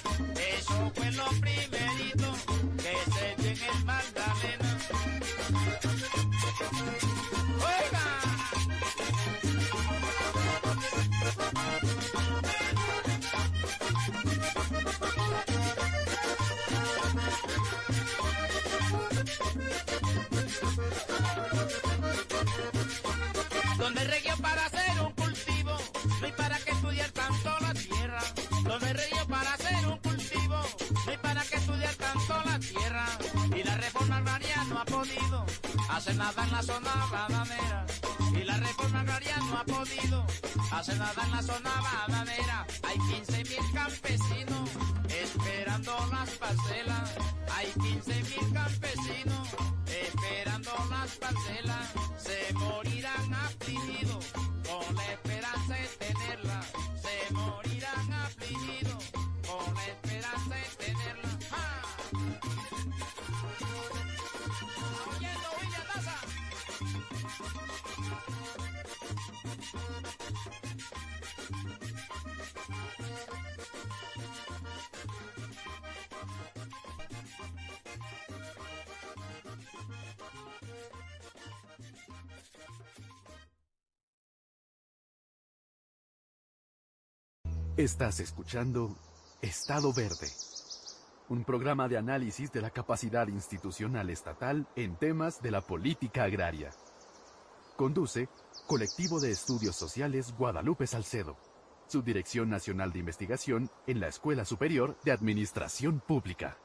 Eso fue lo primerito que se vio en el Magdalena. ¡Oiga! Donde regió para hacer un cultivo, no hay para qué estudiar tanto la tierra. Donde regió para hacer un cultivo, no hay para qué estudiar tanto la tierra. Y la reforma agraria no ha podido hacer nada en la zona bananera. Y la reforma agraria no ha podido hacer nada en la zona bananera. Hay 15.000 campesinos esperando las parcelas. Hay 15.000 campesinos esperando las parcelas. Se morirán afligidos con la esperanza de tenerla. Se morirán afligidos con la esperanza de tenerla. ¡Ja! Oyendo William Daza.
Estás escuchando Estado Verde, un programa de análisis de la capacidad institucional estatal en temas de la política agraria. Conduce Colectivo de Estudios Sociales Guadalupe Salcedo, Subdirección Nacional de Investigación en la Escuela Superior de Administración Pública.